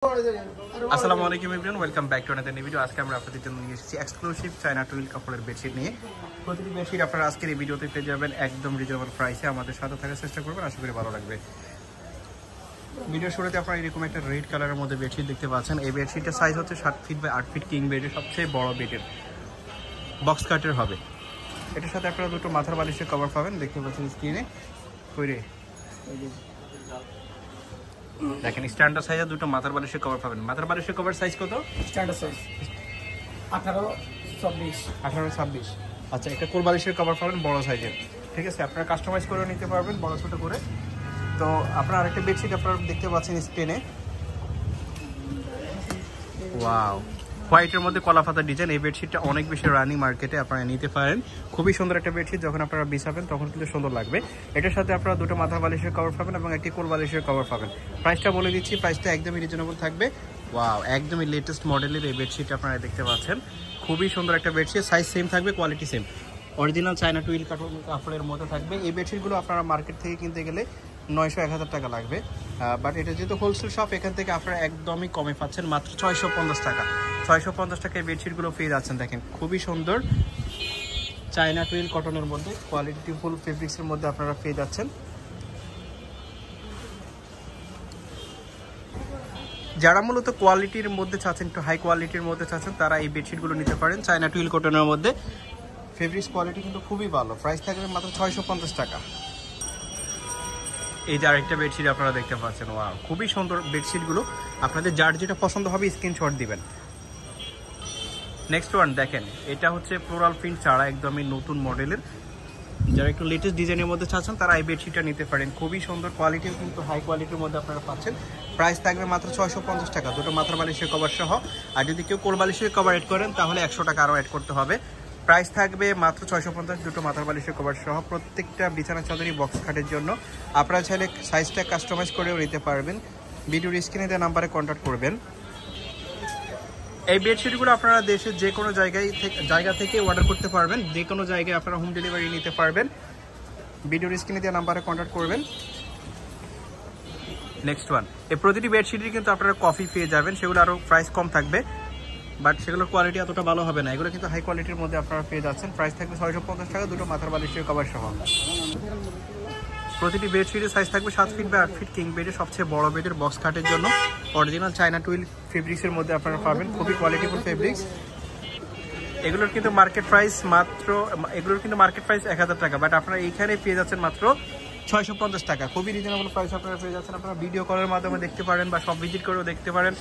আসসালামু আলাইকুম everyone, welcome back to another new video. আজকে আমরা আপনাদের জন্য নিয়ে এসেছি এক্সক্লুসিভ চায়না টুইল কাপড়ের বেডশিট নিয়ে। প্রতিটি বেডশিট আপনারা আজকের এই ভিডিওতে পেয়ে যাবেন একদম রিজনেবল প্রাইসে। আমাদের সাথে থাকার চেষ্টা করবেন, আশা করি ভালো লাগবে। ভিডিও শুরুতে আপনারা এরকম একটা রেড কালারের মধ্যে বেডশিট দেখতে পাচ্ছেন। এই বেডশিটের সাইজ হচ্ছে 7 ফিট বাই 8 ফিট, কিং বেডের সবচেয়ে বড় বেডের, বক্স কাটের হবে। এটার সাথে আপনারা দুটো মাথার বালিশের কভার পাবেন, দেখতে পাচ্ছেন স্ক্রিনে। কইরে দেখেন স্ট্যান্ডার্ড সাইজে দুটো মাথার বালিশের কভার পাবেন। মাথার বালিশের কভার সাইজ কত? Standard size 18-26। আচ্ছা, একটা কোল বালিশের কভার পাবেন বড় সাইজের, ঠিক আছে? আপনারা কাস্টমাইজ করে নিতে পারবেন বড় ছোট করে। তো আপনারা আরেকটা বেডশিট আপনারা দেখতে পাচ্ছেন স্ক্রিনে। ওয়াও, হোয়াইটের মধ্যে কলা পাতা ডিজাইন। এই বেডশিটটা অনেক বেশি রানিং মার্কেটে, আপনারা নিতে পারেন। খুবই সুন্দর একটা বেডশিট, যখন আপনারা বিছাবেন তখন কিন্তু সুন্দর লাগবে। এটার সাথে আপনারা দুটো মাথা বালিশের কভার পাবেন এবং একটি কোল বালিশের কভার পাবেন। প্রাইসটা বলে দিচ্ছি, প্রাইসটা একদমই রিজনেবল থাকবে। ওয়াও, একদমই লেটেস্ট মডেলের এই বেডশিট আপনারা দেখতে পাচ্ছেন। খুবই সুন্দর একটা বেডশিট, সাইজ সেম থাকবে, quality same, original China twill কাপড়ের মধ্যে থাকবে। এই বেডশিটগুলো আপনারা মার্কেট থেকে কিনতে গেলে 900-1000 টাকা লাগবে, বাট এটা যেহেতু হোলসেল শপ, এখান থেকে আপনারা একদমই কমে পাচ্ছেন, মাত্র 650 টাকা। 650 টাকায় বেডশিটগুলো পেয়ে যাচ্ছেন। দেখেন খুবই সুন্দর চায়না টুইল কটনের মধ্যে, কোয়ালিটি ফুল ফেব্রিক্সের মধ্যে আপনারা পেয়ে যাচ্ছেন। যারা মূলত কোয়ালিটির মধ্যে চাচ্ছেন, একটু হাই কোয়ালিটির মধ্যে চাচ্ছেন, তারা এই বেডশিটগুলো নিতে পারেন। চায়না টুইল কটনের মধ্যে ফেব্রিক্স কোয়ালিটি কিন্তু খুবই ভালো। প্রাইস থাকবে মাত্র 650 টাকা। এই যে আরেকটা বেডশিট আপনারা দেখতে পাচ্ছেন। ওয়াও, খুবই সুন্দর বেডশিটগুলো। আপনাদের যার যেটা পছন্দ হবে স্ক্রিনশট দিবেন। নেক্সট ওয়ান দেখেন, এটা হচ্ছে ফ্লোরাল প্রিন্ট ছাড়া একদমই নতুন মডেলের। যারা একটু লেটেস্ট ডিজাইনের মধ্যে চাচ্ছেন তারা এই বেডশিটটা নিতে পারেন। খুবই সুন্দর কোয়ালিটির, কিন্তু হাই কোয়ালিটির মধ্যে আপনারা পাচ্ছেন। প্রাইস থাকবে মাত্র 650 টাকা, দুটো মাথার বালিশের কভার সহ। আর যদি কেউ কোল বালিশের কভার অ্যাড করেন তাহলে 100 টাকা আরও অ্যাড করতে হবে। প্রাইস থাকবে মাত্র 650, দুটো মাথার বালিশের কভার সহ। প্রত্যেকটা বিছানা চাদরই বক্স খাটের জন্য। আপনারা চাইলে সাইজটা কাস্টমাইজ করেও নিতে পারবেন। ভিডিওর স্ক্রিনে দেওয়া নাম্বারে কন্ট্যাক্ট করবেন। এই বেডশিটগুলো আপনারা দেশের যে কোনো জায়গা থেকে অর্ডার করতে পারবেন, যে কোনো জায়গায় আপনারা হোম ডেলিভারি নিতে পারবেন। ভিডিওর স্ক্রিনে দেওয়া নাম্বারে কন্ট্যাক্ট করবেন। নেক্সট ওয়ান, এই প্রতিটি বেডশিটই কিন্তু আপনারা কফি পেয়ে যাবেন, সেগুলো আরও প্রাইস কম থাকবে, বাট সেগুলোর কোয়ালিটি এতটা ভালো হবে না। এগুলো কিন্তু হাই কোয়ালিটির মধ্যে আপনারা পেয়ে যাচ্ছেন। প্রাইস থাকবে 650 টাকা, দুটো মাথার বালিশের কভার সহ। প্রতিটি বেডশিটের সাইজ থাকবে 7 ফিট বাই 8 ফিট, কিং বেডের সবচেয়ে বড় বেডের, বক্স কাটের জন্য। অরিজিনাল চায়না টুইল ফেব্রিক্সের মধ্যে আপনারা পাবেন, খুবই কোয়ালিটিফুল ফেব্রিক্স। এগুলোর কিন্তু মার্কেট প্রাইস 1000 টাকা, বাট আপনারা এইখানে পেয়ে যাচ্ছেন মাত্র 650 টাকা। খুবই রিজনেবল প্রাইস আপনারা পেয়ে যাচ্ছেন। আপনারা ভিডিও কলের মাধ্যমে দেখতে পারেন বা শপ ভিজিট করেও দেখতে পারেন।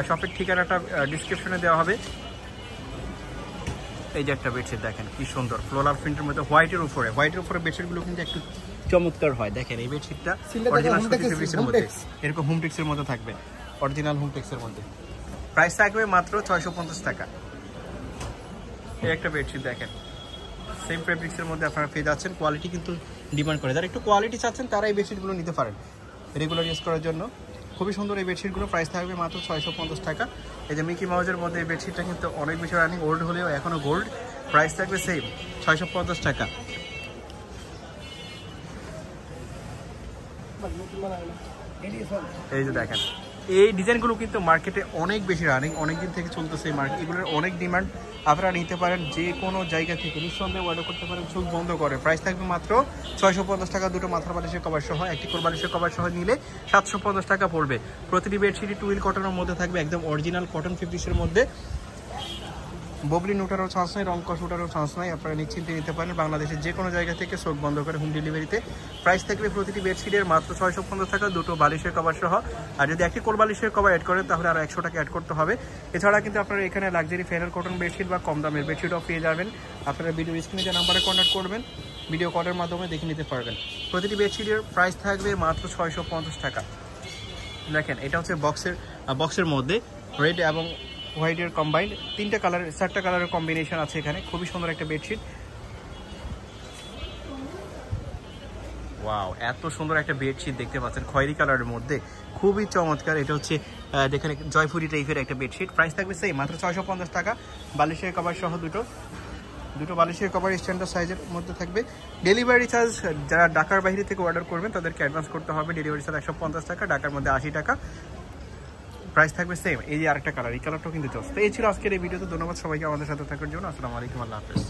শপের ঠিকানাটা ডিসক্রিপশনে দেওয়া হবে। এই যে একটা বেডশিট দেখেন কি সুন্দর, ফ্লোরাল প্রিন্টের মধ্যে হোয়াইটের উপরে বেডশিটগুলো কিন্তু একটু চমৎকার হয়। দেখেন এই বেডশিটটা অরিজিনাল ফেব্রিক্সের মধ্যে, এরকম হোমটেক্সের মধ্যে থাকবে, অরিজিনাল হোমটেক্সের মধ্যে। প্রাইস থাকবে মাত্র 650 টাকা। এই একটা বেডশিট দেখেন, সেম ফেব্রিক্সের মধ্যে আপনারা পেয়ে যাচ্ছেন। কোয়ালিটি কিন্তু ডিমান্ড করে, যারা একটু কোয়ালিটি চাচ্ছেন তারা এই বেডশিটগুলো নিতে পারেন রেগুলার ইউজ করার জন্য। খুবই সুন্দর এই বেডশিটগুলো, প্রাইস থাকবে মাত্র 650 টাকা। এই যে মিকি মাউজের মধ্যে এই বেডশিটটা কিন্তু অনেক বেশি রানিং, ওল্ড হলেও এখনও গোল্ড। প্রাইস থাকবে সেম 650 টাকা। এই যে দেখেন, এই ডিজাইনগুলো কিন্তু মার্কেটে অনেক বেশি রানিং, অনেকদিন থেকে চলতেছে এই মার্কেট। এগুলোর অনেক ডিমান্ড, আপনারা নিতে পারেন যে কোনো জায়গা থেকে নিঃসন্দেহে অর্ডার করতে পারেন চোখ বন্ধ করে। প্রাইস থাকবে মাত্র 650 টাকা, দুটো মাথার বালিশের কভার সহ। একটি কোল বালিশের কভার সহ নিলে 750 টাকা পড়বে। প্রতিটি বেডশিটই টুইল কটনের মধ্যে থাকবে, একদম অরিজিনাল কটন ফেব্রিক্সের মধ্যে। ববলিন ওঠারও চান্স নাই, রংকশ ওঠারও চান্স নাই, আপনারা নিশ্চিন্তে নিতে পারেন বাংলাদেশের যে কোনো জায়গা থেকে চোখ বন্ধ করে হোম ডেলিভারিতে। প্রাইস থাকবে প্রতিটি বেডশিটের মাত্র 650 টাকা, দুটো বালিশের কভার সহ। আর যদি একটি কোল বালিশের কভার অ্যাড করেন তাহলে আরও 100 টাকা অ্যাড করতে হবে। এছাড়া কিন্তু আপনারা এখানে লাক্সারি ফেনার কটন বেডশিট বা কম দামের বেডশিটও পেয়ে যাবেন। আপনারা ভিডিও স্ক্রিনে যে নাম্বারে কন্ট্যাক্ট করবেন, ভিডিও কলের মাধ্যমে দেখে নিতে পারবেন। প্রতিটি বেডশিটের প্রাইস থাকবে মাত্র 650 টাকা। দেখেন এটা হচ্ছে বক্সের মধ্যে রেড এবং হোয়াইটের কম্বাইন্ড, 4টা কালারের কম্বিনেশন আছে এখানে। খুবই সুন্দর একটা বেডশিট। ওয়াও, এত সুন্দর একটা বেডশিট দেখতে পাচ্ছেন খয়েরি কালারের মধ্যে, খুবই চমৎকার। এটা হচ্ছে দেখেন জয়পুরি টাইপের একটা বেডশিট। প্রাইস থাকবে সেই মাত্র 650 টাকা, বালিশের কভার সহ। দুটো বালিশের কভার স্ট্যান্ডার্ড সাইজের মধ্যে থাকবে। ডেলিভারি চার্জ যারা ঢাকার বাইরে থেকে অর্ডার করবেন তাদেরকে অ্যাডভান্স করতে হবে। ডেলিভারি চার্জ 150 টাকা, ঢাকার মধ্যে 80 টাকা। প্রাইস থাকবে সেম। এই যে আরেকটা কালার, এই কালারটাও কিন্তু জোস। তো এই ছিল আজকের এই ভিডিওতে। ধন্যবাদ সবাইকে আমাদের সাথে থাকার জন্য। আসসালামু আলাইকুম, আল্লাহ হাফেজ।